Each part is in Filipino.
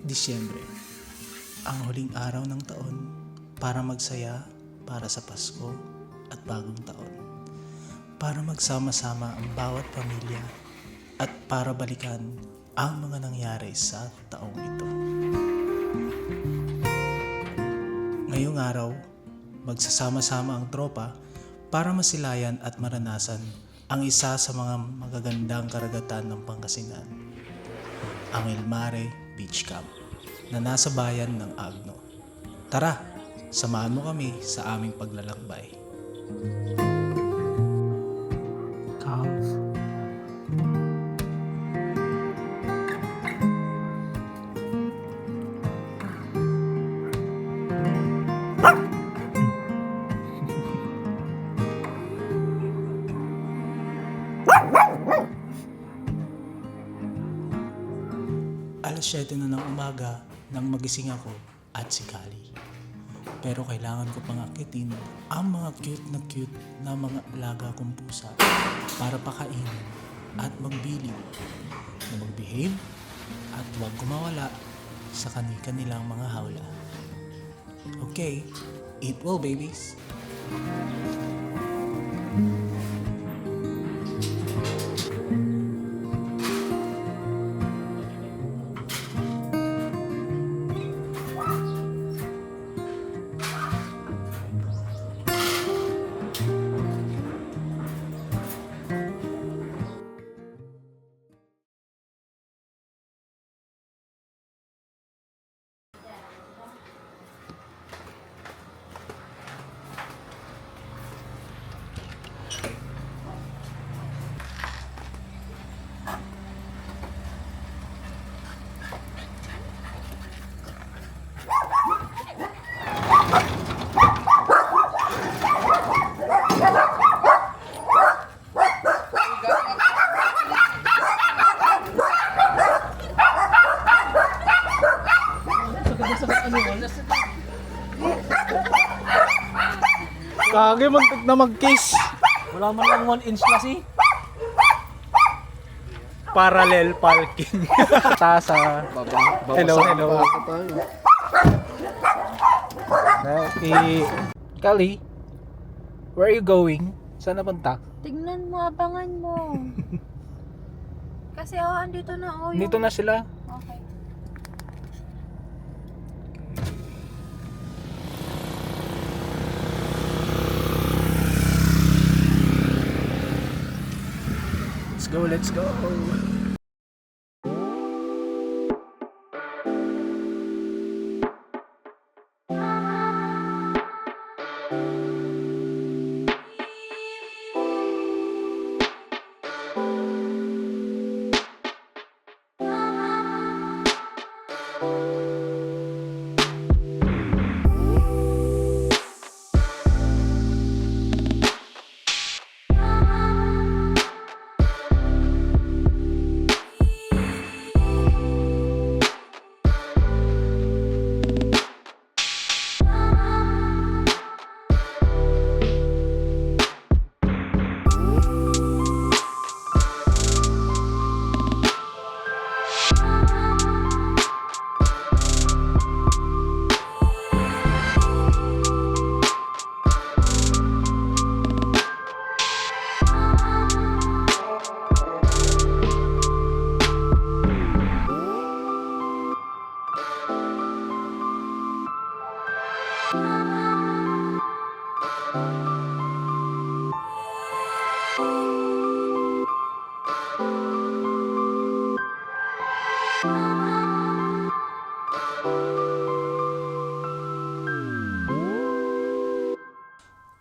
Disyembre, ang huling araw ng taon para magsaya para sa Pasko at bagong taon. Para magsama-sama ang bawat pamilya at para balikan ang mga nangyari sa taong ito. Ngayong araw, magsasama-sama ang tropa para masilayan at maranasan ang isa sa mga magagandang karagatan ng Pangasinan, ang Ilmare Beach Camp na nasa bayan ng Agno. Tara, samahan mo kami sa aming paglalakbay. Alas 7 na ng umaga nang magising ako at si Kali. Pero kailangan ko pang akitin ang mga cute na mga alaga kong pusa para pakainin at magbilin na mag-behave at huwag kumawala sa kanilang mga hawla. Okay, eat well babies! Kage, muntik na mag-kiss. Wala man lang 1 inch na si. Parallel parking. Tasa. Hello. Kali, where are you going? Saan napunta? Tignan mo, abangan mo. Kasi andito na yung... Dito na sila. Okay. Let's go.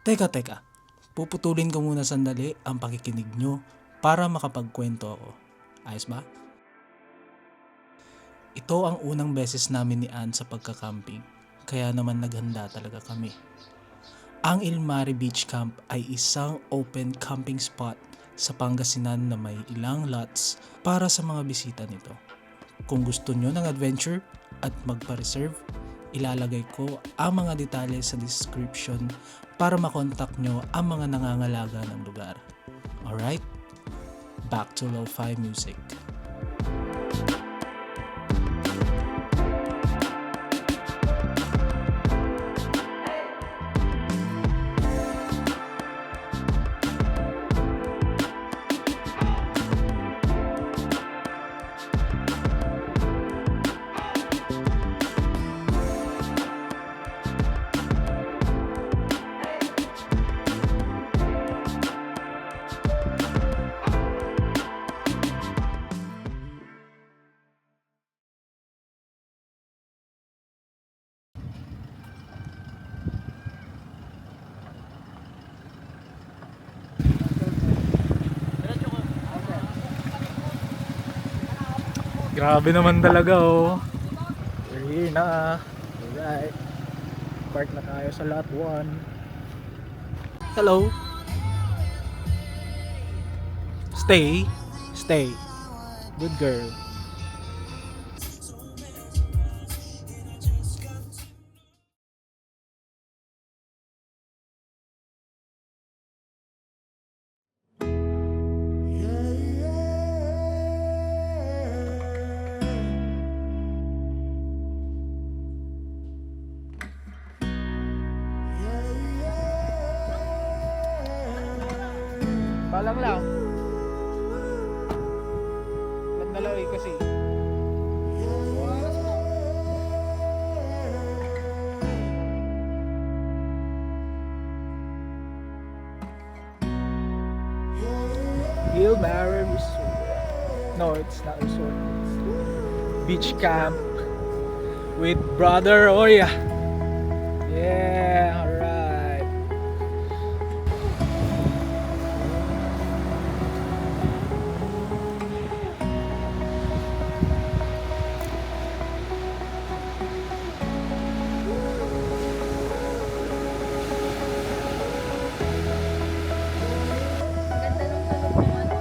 Teka. Puputulin ko muna sandali ang pakikinig nyo para makapagkwento ako. Ayos ba? Ito ang unang beses namin ni Ann sa pagkakamping, kaya naman naghanda talaga kami. Ang Ilmare Beach Camp ay isang open camping spot sa Pangasinan na may ilang lots para sa mga bisita nito. Kung gusto nyo ng adventure at magpa-reserve, ilalagay ko ang mga detalye sa description para makontak nyo ang mga nangangalaga ng lugar. Alright? Back to lo-fi music. Grabe naman talaga oh. We're here na. Alright. Park na tayo sa lot 1. Hello. Stay. Stay. Good girl. Balang lang. Nagdalaw kasi. Gilmar Resort. No, it's not resort. It's beach camp with Brother Oria. Yeah, alright. Ganda nung tulog mo ano.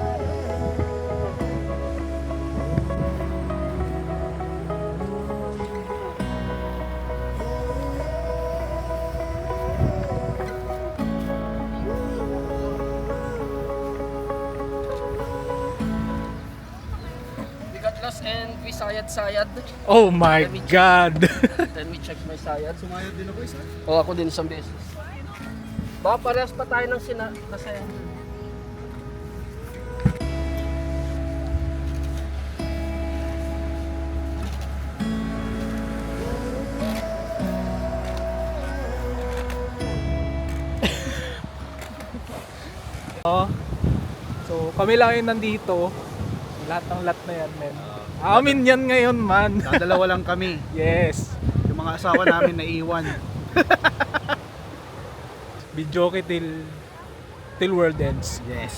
We got lost and we sayad-sayad. Oh my God. Then we check my sayad. Sumayad din ako isa? Oo, ako din isang beses. Baka parehas pa tayo ng kasi Oh. So kami lang yung nandito. Lahat ng lot na yan, men. Amin yan ngayon, man. Dadalawa lang kami. Yes. Yung mga asawa namin naiwan. Video okay till world ends. Yes.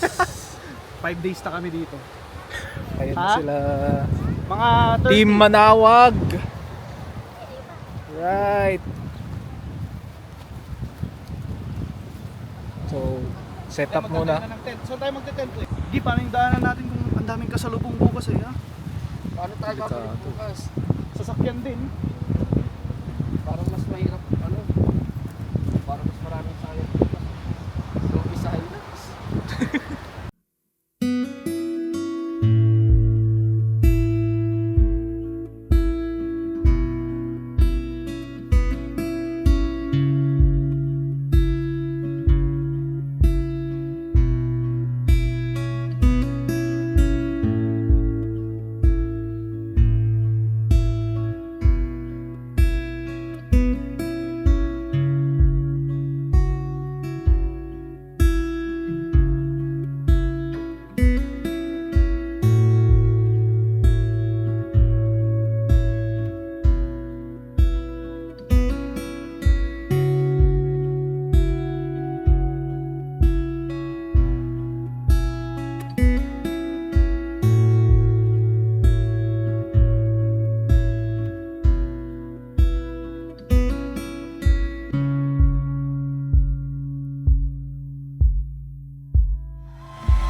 5 days na kami dito. Ayan Ha? sila. Mga 30. Team Manawag. Right. So, set up muna. Saan tayo magte-tent eh? Di, paano yung daanan natin kung ang daming kasalubong bukas eh ha? paano tayo babalik bukas? Sasakyan din. Parang mas mahirap ano? Parang mas maraming sayad bukas. So, isahin na.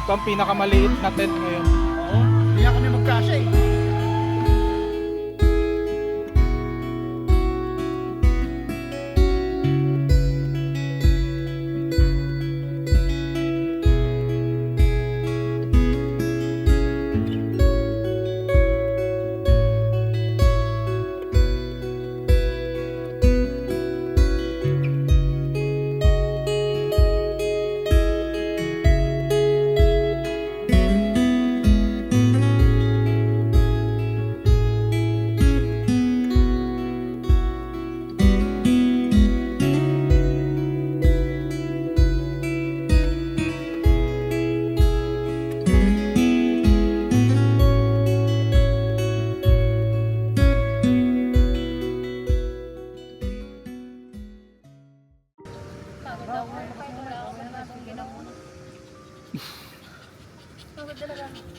Ito ang pinakamaliit na tent ngayon. Oo. Hindi nga kami magkasya eh.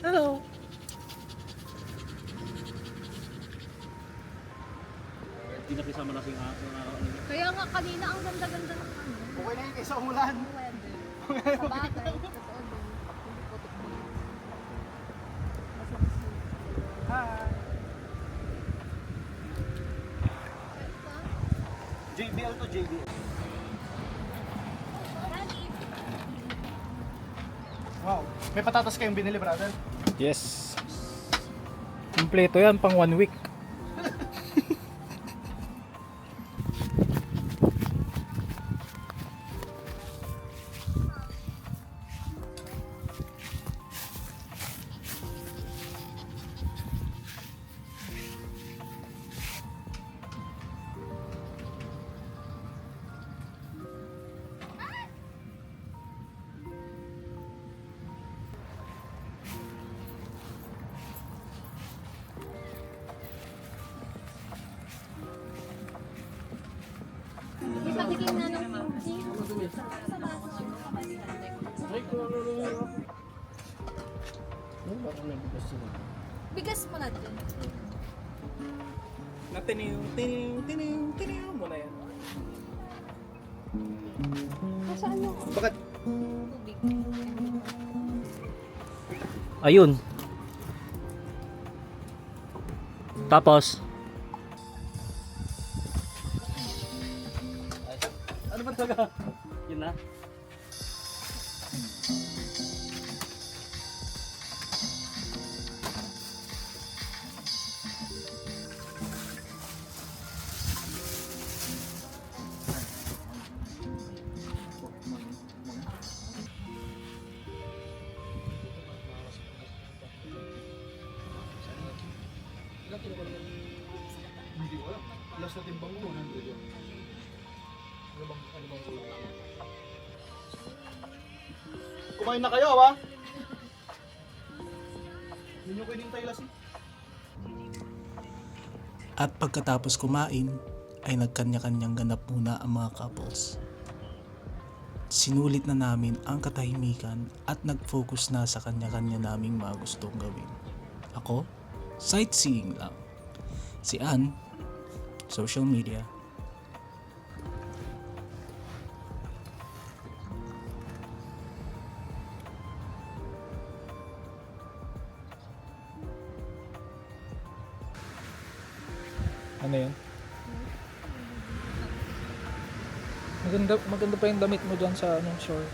Hello. Pinakisama na sing Kaya nga kanina ang ganda-ganda ng ano. Okay na yun kaysa umulan. Weather. Sa bagay, totoo din. Hindi putok mo. Hi! JBL to JBL. Wow. May patatas kayong binili, brother? Yes. Kompleto yan, pang 1 week. May patikim na ng kimchi. Ay, kung ano. Bakit may bigas sila? Bigas mo na dyan. Tiniw mo na yan. Saan mo? Bakit? Tubig. Ayun. Tapos ano ba talaga? Yun na. Hindi ko alam. Last na timbang mo, 100 yun. Ano bang kumain na kayo, ha? Hindi nyo kinintay lasing. At pagkatapos kumain, ay nagkanya-kanyang ganap muna ang mga couples. Sinulit na namin ang katahimikan at nag-focus na sa kanya-kanya naming mga gustong gawin. Ako, sightseeing lang. Si Ann, social media. Ano yun? Maganda pa yung damit mo dyan sa anong shore.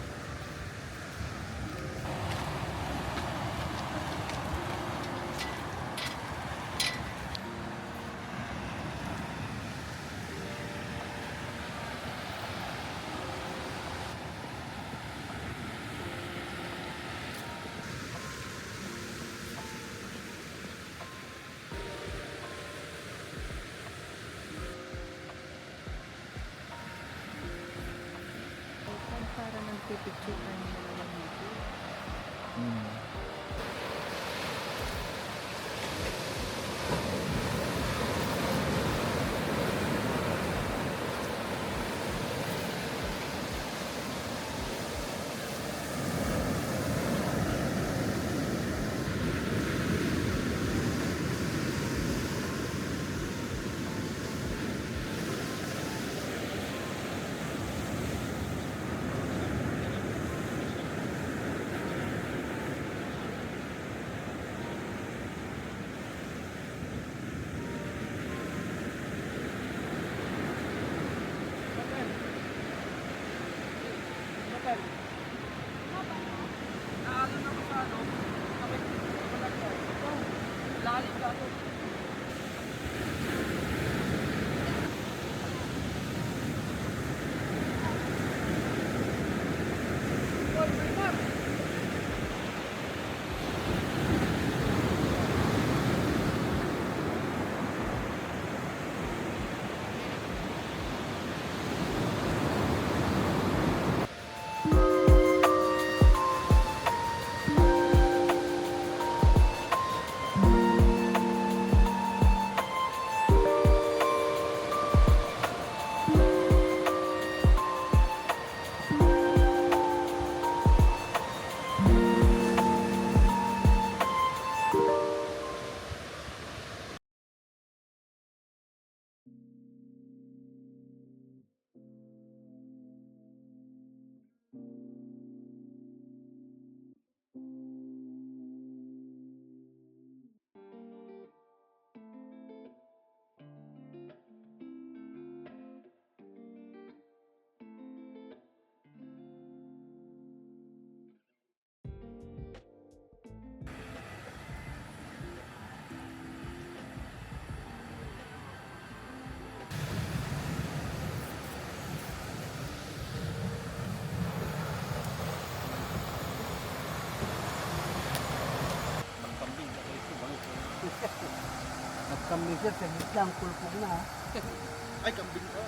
Para nagpipicture tayo ng mga dito. Kambing sir, sa gitlang, pulpog na ha. Ay, kambing ka.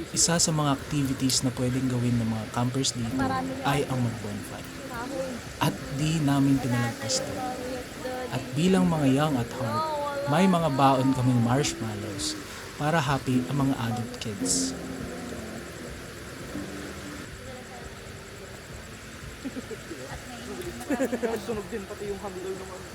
Isa sa mga activities na pwedeng gawin ng mga campers dito ay ang mag-bonfire. At di namin pinalagpas to. At bilang mga young at heart, may mga baon kaming marshmallows para happy ang mga adult kids. Sunog din pati yung handle ng ano.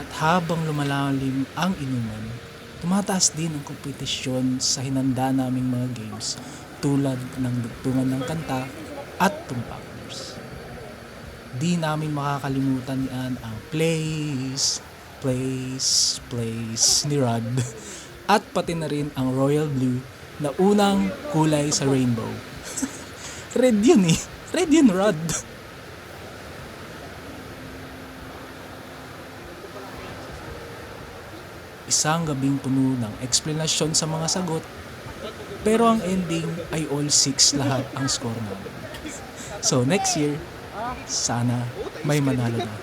At habang lumalalim ang inuman, tumataas din ang kompetisyon sa hinanda naming mga games tulad ng dugtungan ng kanta at tumpakers. Di namin makakalimutan yan ang Place, Place, Place ni Rod at pati na rin ang Royal Blue na unang kulay sa rainbow. Red yun eh. Red yun, Rod. Isang gabing puno ng eksplanasyon sa mga sagot, pero ang ending ay all 6 lahat ang score namin. So next year, sana may manalo na.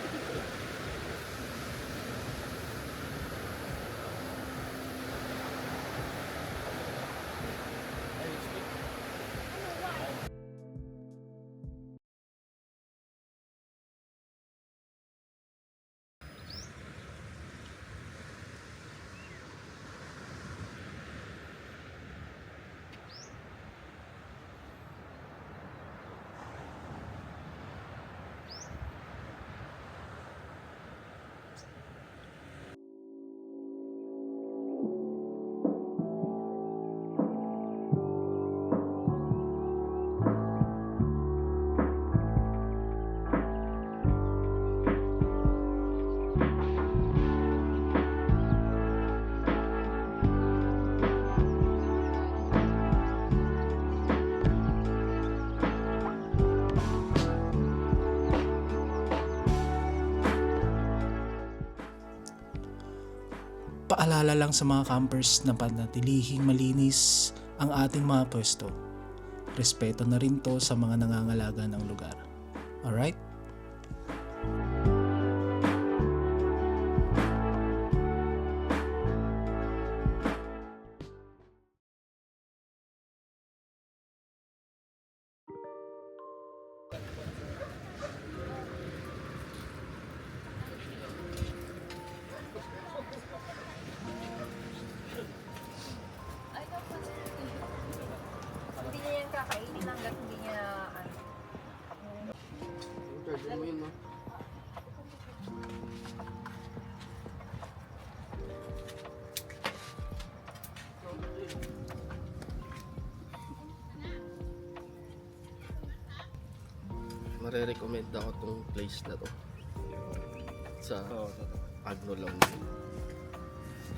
Paalala lang sa mga campers na panatilihing malinis ang ating mga pwesto. Respeto na rin to sa mga nangangalaga ng lugar. Alright? Hindi niya yan kakainin hanggat hindi niya ano. Charger mo yun no? Mare-recommend ako tong place na to sa Agno lang.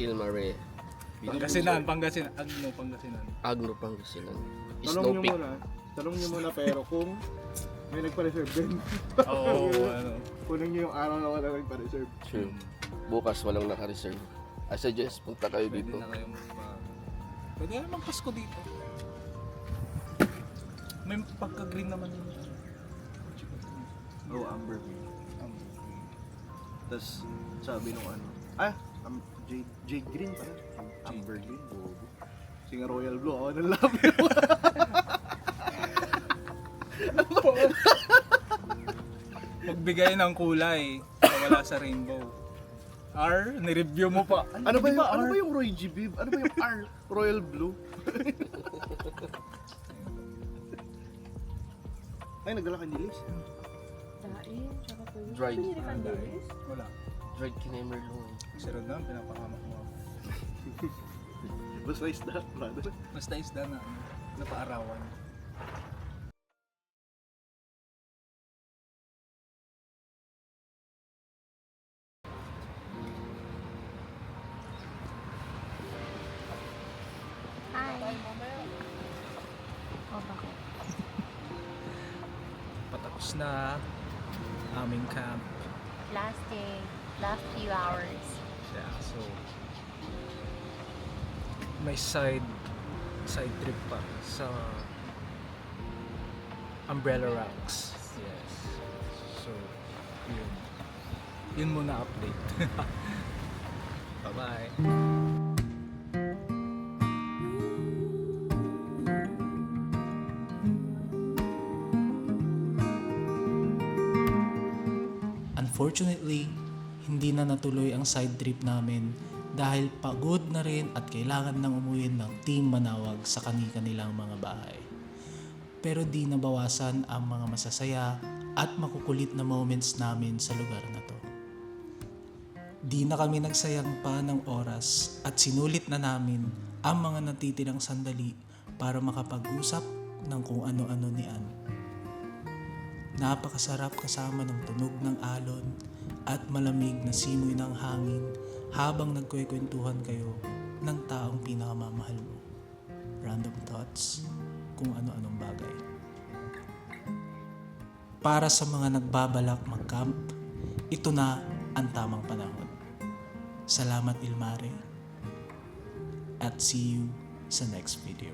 Ilmare. Pangasinan. Pangasinan. Agno Pangasinan. Tanong Snow Peak. nyo muna pero kung may nagpa-reserve din. Oo, ano. Kunin nyo yung araw na wala nagpa-reserve. Sure. Bukas walang naka-reserve. I suggest punta kayo Pwede dito. na kayo Pwede na magpasko dito. May pagka-green naman yun. Oh, Amber Green. Tapos sabi nung ano, Jade Green pala. Amber Green, bobo. Kasi nga Royal Blue, ako ng love yun. Magbigay ng kulay na wala sa rainbow. R, nireview mo pa. Ano ba di yung, ba ano R? ba yung Roy G. Biv? Ano ba yung R? Royal Blue? Ay, nagdala ka ni Liz. Dain, tsaka po yun. Dried. Pinili ka Dennis? Wala. Dried Kinemer Long. Si Rodan, pinapahamak mo ako. Basta is that, brother. Basta isda na, napaarawan. bahay mamaya. Oh, bakit? Patapos na aming camp. Last day, last few hours. Yeah, so may side trip pa sa Umbrella Rocks. Yes. So, yun. Yun muna update. Bye-bye. Unfortunately, hindi na natuloy ang side trip namin dahil pagod na rin at kailangan nang umuwi ng Team Manawag sa kani-kanilang mga bahay. Pero di nabawasan ang mga masasaya at makukulit na moments namin sa lugar na to. Di na kami nagsayang pa ng oras at sinulit na namin ang mga natitirang sandali para makapag-usap ng kung ano-ano ni Ann. Napakasarap kasama ng tunog ng alon at malamig na simoy ng hangin habang nagkwekwentuhan kayo ng taong pinakamamahal mo. Random thoughts, kung ano-anong bagay. Para sa mga nagbabalak mag-camp, ito na ang tamang panahon. Salamat Ilmare at see you sa next video.